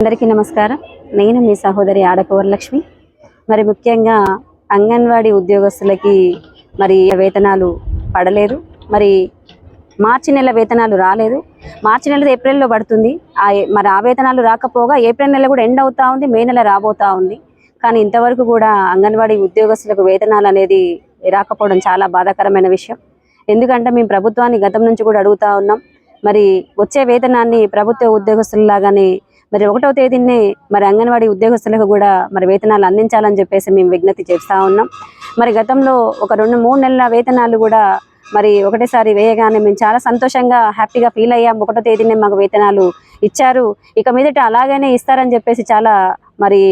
అందరికీ నమస్కారం. నేను మీ సహోదరి ఆడప వరలక్ష్మి. మరి ముఖ్యంగా అంగన్వాడీ ఉద్యోగస్తులకి మరి వేతనాలు పడలేదు. మరి మార్చి నెల వేతనాలు రాలేదు. మార్చి నెల ఏప్రిల్లో పడుతుంది. మరి ఆ వేతనాలు రాకపోగా ఏప్రిల్ నెల కూడా ఎండ్ అవుతా ఉంది, మే నెల రాబోతా ఉంది. కానీ ఇంతవరకు కూడా అంగన్వాడీ ఉద్యోగస్తులకు వేతనాలు అనేది రాకపోవడం చాలా బాధాకరమైన విషయం. ఎందుకంటే మేము ప్రభుత్వాన్ని గతం నుంచి కూడా అడుగుతా ఉన్నాం. మరి వచ్చే వేతనాన్ని ప్రభుత్వ ఉద్యోగస్తులలాగానే మరి 1వ తేదీనే మరి అంగన్వాడీ ఉద్యోగస్తులకు కూడా మరి వేతనాలు అందించాలని చెప్పేసి మేము విజ్ఞప్తి చేస్తూ ఉన్నాం. మరి గతంలో ఒక 2-3 నెలల వేతనాలు కూడా మరి ఒకటేసారి వేయగానే మేము చాలా సంతోషంగా హ్యాపీగా ఫీల్ అయ్యాం. 1వ తేదీనే మాకు వేతనాలు ఇచ్చారు, ఇక మీదట అలాగనే ఇస్తారని చెప్పేసి చాలా మరి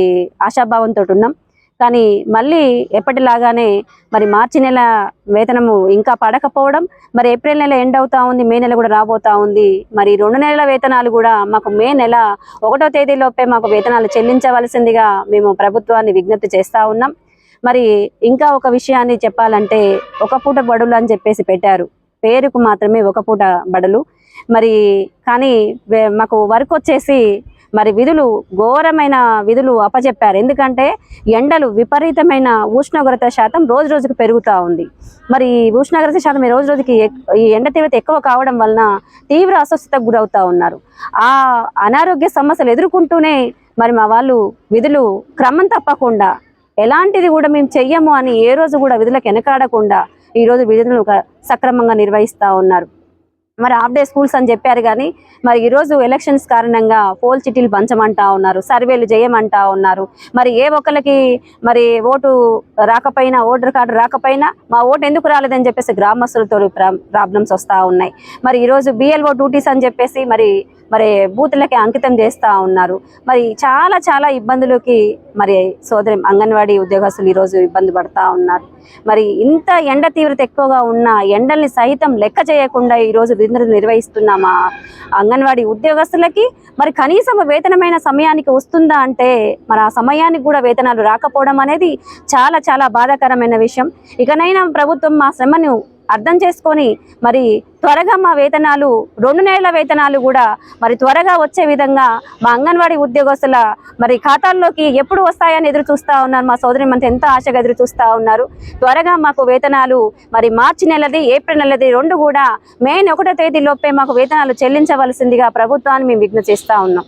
ఆశాభావంతో ఉన్నాం. కానీ మళ్ళీ ఎప్పటిలాగానే మరి మార్చి నెల వేతనము ఇంకా పడకపోవడం, మరి ఏప్రిల్ నెల ఎండ్ అవుతా ఉంది, మే నెల కూడా రాబోతా ఉంది. మరి 2 నెలల వేతనాలు కూడా మాకు మే నెల 1వ తేదీలోపే మాకు వేతనాలు చెల్లించవలసిందిగా మేము ప్రభుత్వాన్ని విజ్ఞప్తి చేస్తూ ఉన్నాం. మరి ఇంకా ఒక విషయాన్ని చెప్పాలంటే, ఒక పూట బడులు అని చెప్పేసి పెట్టారు, పేరుకు మాత్రమే ఒక పూట బడులు. మరి కానీ మాకు వర్క్ వచ్చేసి మరి విధులు ఘోరమైన విధులు అప్పచెప్పారు. ఎందుకంటే ఎండలు విపరీతమైన ఉష్ణోగ్రత శాతం రోజు రోజుకు పెరుగుతూ ఉంది. మరి ఉష్ణోగ్రత శాతం రోజు రోజుకి ఈ ఎండ తీవ్రత ఎక్కువ కావడం వలన తీవ్ర అస్వస్థతకు గురవుతూ ఉన్నారు. ఆ అనారోగ్య సమస్యలు ఎదుర్కొంటూనే మరి మా వాళ్ళు విధులు క్రమం తప్పకుండా ఎలాంటిది కూడా మేము చెయ్యము అని ఏ రోజు కూడా విధులకు వెనకాడకుండా ఈరోజు విధులను సక్రమంగా నిర్వహిస్తూ ఉన్నారు. మరి హాఫ్ డే స్కూల్స్ అని చెప్పారు, కానీ మరి ఈరోజు ఎలక్షన్స్ కారణంగా పోల్ చిట్టీలు పంచమంటా ఉన్నారు, సర్వేలు చేయమంటా ఉన్నారు. మరి ఏ ఒక్కరికి మరి ఓటు రాకపోయినా, ఓటర్ కార్డు రాకపోయినా మా ఓటు ఎందుకు రాలేదని చెప్పేసి గ్రామస్తులతో ప్రాబ్లమ్స్ వస్తూ ఉన్నాయి. మరి ఈరోజు BLO డ్యూటీస్ అని చెప్పేసి మరి బూతులకి అంకితం చేస్తూ ఉన్నారు. మరి చాలా ఇబ్బందులకి మరి సోదరి అంగన్వాడీ ఉద్యోగస్తులు ఈరోజు ఇబ్బంది పడుతూ ఉన్నారు. మరి ఇంత ఎండ తీవ్రత ఎక్కువగా ఉన్న ఎండల్ని సైతం లెక్క చేయకుండా ఈరోజు విధులు నిర్వహిస్తున్న మా అంగన్వాడీ ఉద్యోగస్తులకి మరి కనీసం వేతనమైన సమయానికి వస్తుందా అంటే మరి ఆ సమయానికి కూడా వేతనాలు రాకపోవడం అనేది చాలా బాధాకరమైన విషయం. ఇకనైనా ప్రభుత్వం మా శ్రమను అర్థం చేసుకొని మరి త్వరగా మా వేతనాలు 2 నెలల వేతనాలు కూడా మరి త్వరగా వచ్చే విధంగా మా అంగన్వాడీ ఉద్యోగస్తుల మరి ఖాతాల్లోకి ఎప్పుడు వస్తాయని ఎదురు చూస్తూ ఉన్నారు. మా సోదరి మంత్రి ఎంత ఆశగా ఎదురు చూస్తూ ఉన్నారు. త్వరగా మాకు వేతనాలు మరి మార్చి నెలది, ఏప్రిల్ నెలది 2 కూడా మే 1వ తేదీలోపే మాకు వేతనాలు చెల్లించవలసిందిగా ప్రభుత్వాన్ని మేము విజ్ఞప్తి చేస్తూ ఉన్నాం.